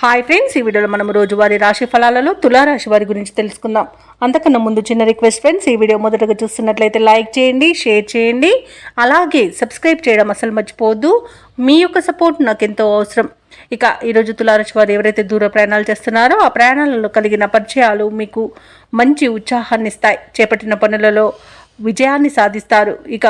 Hi friends, ఈ వీడియోలో మనం రోజువారీ రాశి ఫలాలలో తులారాశి వారి గురించి తెలుసుకుందాం. అంతకన్నా ముందు చిన్న రిక్వెస్ట్ ఫ్రెండ్స్, ఈ వీడియో మొదటగా చూస్తున్నట్లయితే లైక్ చేయండి, షేర్ చేయండి, అలాగే సబ్స్క్రైబ్ చేయడం అసలు మర్చిపోవద్దు. మీ యొక్క సపోర్ట్ నాకు ఎంతో అవసరం. ఇక ఈరోజు తులారాశి వారు ఎవరైతే దూర ప్రయాణాలు చేస్తున్నారో ఆ ప్రయాణాలలో కలిగిన పరిచయాలు మీకు మంచి ఉత్సాహాన్ని ఇస్తాయి. చేపట్టిన పనులలో విజయాన్ని సాధిస్తారు. ఇక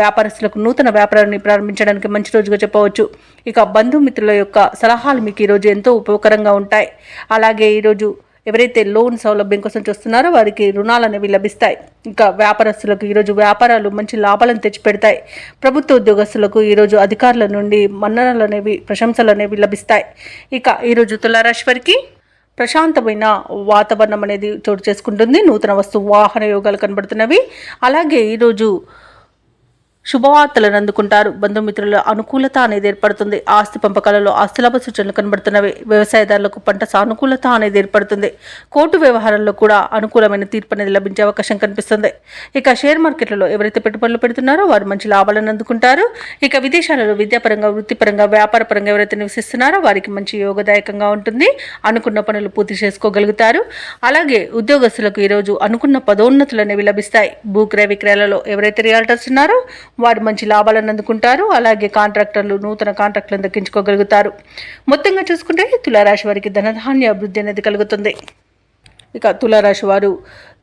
వ్యాపారస్తులకు నూతన వ్యాపారాన్ని ప్రారంభించడానికి మంచి రోజుగా చెప్పవచ్చు. ఇక బంధుమిత్రుల యొక్క సలహాలు మీకు ఈరోజు ఎంతో ఉపయోగకరంగా ఉంటాయి. అలాగే ఈరోజు ఎవరైతే లోన్ సౌలభ్యం కోసం చూస్తున్నారో వారికి రుణాలు అనేవి లభిస్తాయి. ఇంకా వ్యాపారస్తులకు ఈరోజు వ్యాపారాలు మంచి లాభాలను తెచ్చిపెడతాయి. ప్రభుత్వ ఉద్యోగస్తులకు ఈరోజు అధికారుల నుండి మన్ననలు అనేవి, ప్రశంసలు అనేవి లభిస్తాయి. ఇక ఈరోజు తులారాశి వారికి ప్రశాంతమైన వాతావరణం అనేది చోటు చేసుకుంటుంది. నూతన వస్తు వాహన యోగాలు కనబడుతున్నవి. అలాగే ఈరోజు శుభవార్తలను అందుకుంటారు. బంధుమిత్రుల అనుకూలత అనేది ఏర్పడుతుంది. ఆస్తి పంపకాలలో ఆస్తిలాభ సూచనలు కనబడుతున్నవి. వ్యవసాయదారులకు పంట సానుకూలత అనేది ఏర్పడుతుంది. కోర్టు వ్యవహారాల్లో కూడా అనుకూలమైన తీర్పు అనేది లభించే అవకాశం కనిపిస్తుంది. ఇక షేర్ మార్కెట్లలో ఎవరైతే పెట్టుబడులు పెడుతున్నారో వారు మంచి లాభాలను అందుకుంటారు. ఇక విదేశాలలో విద్యాపరంగా, వృత్తిపరంగా, వ్యాపారపరంగా ఎవరైతే నివసిస్తున్నారో వారికి మంచి యోగదాయకంగా ఉంటుంది. అనుకున్న పనులు పూర్తి చేసుకోగలుగుతారు. అలాగే ఉద్యోగస్తులకు ఈరోజు అనుకున్న పదోన్నతులు అనేవి లభిస్తాయి. భూక్రయ విక్రయాలలో ఎవరైతే రియాల్టర్స్ ఉన్నారో వారు మంచి లాభాలను అందుకుంటారు. అలాగే కాంట్రాక్టర్లు నూతన కాంట్రాక్టులను దక్కించుకోగలుగుతారు. మొత్తంగా చూసుకుంటే తులారాశి వారికి ధనధాన్య అభివృద్ధి అనేది కలుగుతుంది. ఇక తులారాశి వారు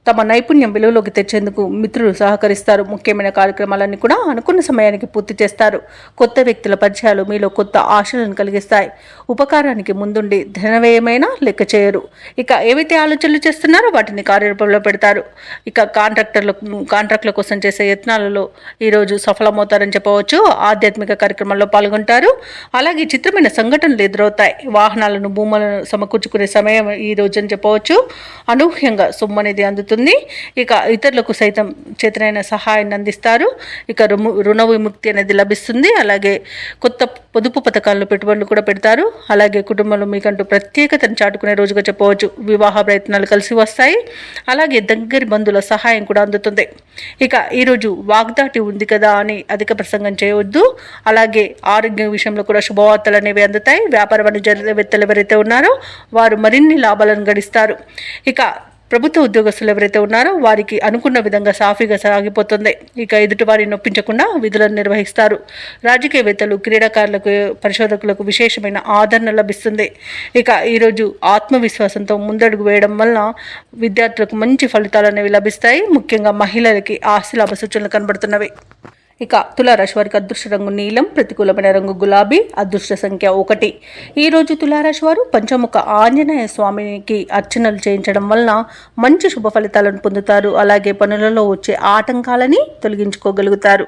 తమ నైపుణ్యం వెలుగులోకి తెచ్చేందుకు మిత్రులు సహకరిస్తారు. ముఖ్యమైన కార్యక్రమాలన్నీ కూడా అనుకున్న సమయానికి పూర్తి చేస్తారు. కొత్త వ్యక్తుల పరిచయాలు మీలో కొత్త ఆశలను కలిగిస్తాయి. ఉపకారానికి ముందుండి ధనవ్యయమైనా లెక్క చేయరు. ఇక ఏవైతే ఆలోచనలు చేస్తున్నారో వాటిని కార్యరూపంలో పెడతారు. ఇక కాంట్రాక్టుల కోసం చేసే యత్నాలలో ఈరోజు సఫలమవుతారని చెప్పవచ్చు. ఆధ్యాత్మిక కార్యక్రమాల్లో పాల్గొంటారు. అలాగే చిత్రమైన సంఘటనలు ఎదురవుతాయి. వాహనాలను, భూములను సమకూర్చుకునే సమయం ఈ రోజు అని చెప్పవచ్చు. అనూహ్యంగా సొమ్ము అనేది అందుతుంది. ఇక ఇతరులకు సైతం చేతనైన సహాయాన్ని అందిస్తారు. ఇక రుణ విముక్తి అనేది లభిస్తుంది. అలాగే కొత్త పొదుపు పథకాలను పెట్టుబడులు కూడా పెడతారు. అలాగే కుటుంబంలో మీకంటూ ప్రత్యేకతను చాటుకునే రోజుగా చెప్పవచ్చు. వివాహ ప్రయత్నాలు కలిసి వస్తాయి. అలాగే దగ్గరి బంధువుల సహాయం కూడా అందుతుంది. ఇక ఈరోజు వాగ్దాటి ఉంది కదా అని అధిక ప్రసంగం చేయవద్దు. అలాగే ఆరోగ్యం విషయంలో కూడా శుభవార్తలు అనేవి అందుతాయి. వ్యాపార వాణిజ్యవేత్తలు ఎవరైతే ఉన్నారో వారు మరిన్ని లాభాలను గడిస్తారు. ఇక ప్రభుత్వ ఉద్యోగస్తులు ఎవరైతే ఉన్నారో వారికి అనుకున్న విధంగా సాఫీగా సాగిపోతుంది. ఇక ఎదుటి వారిని నొప్పించకుండా విధులను నిర్వహిస్తారు. రాజకీయవేత్తలు, క్రీడాకారులకు, పరిశోధకులకు విశేషమైన ఆదరణ లభిస్తుంది. ఇక ఈరోజు ఆత్మవిశ్వాసంతో ముందడుగు వేయడం వలన విద్యార్థులకు మంచి ఫలితాలు అనేవి లభిస్తాయి. ముఖ్యంగా మహిళలకి ఆస్తి లాభ సూచనలు కనబడుతున్నవి. ఇక తులారాశి వారికి అదృష్ట రంగు నీలం, ప్రతికూలమైన రంగు గులాబీ, అదృష్ట సంఖ్య 1. ఈరోజు తులారాశి వారు పంచముఖ ఆంజనేయ స్వామికి అర్చనలు చేయించడం వలన మంచి శుభ ఫలితాలను పొందుతారు. అలాగే పనులలో వచ్చే ఆటంకాలని తొలగించుకోగలుగుతారు.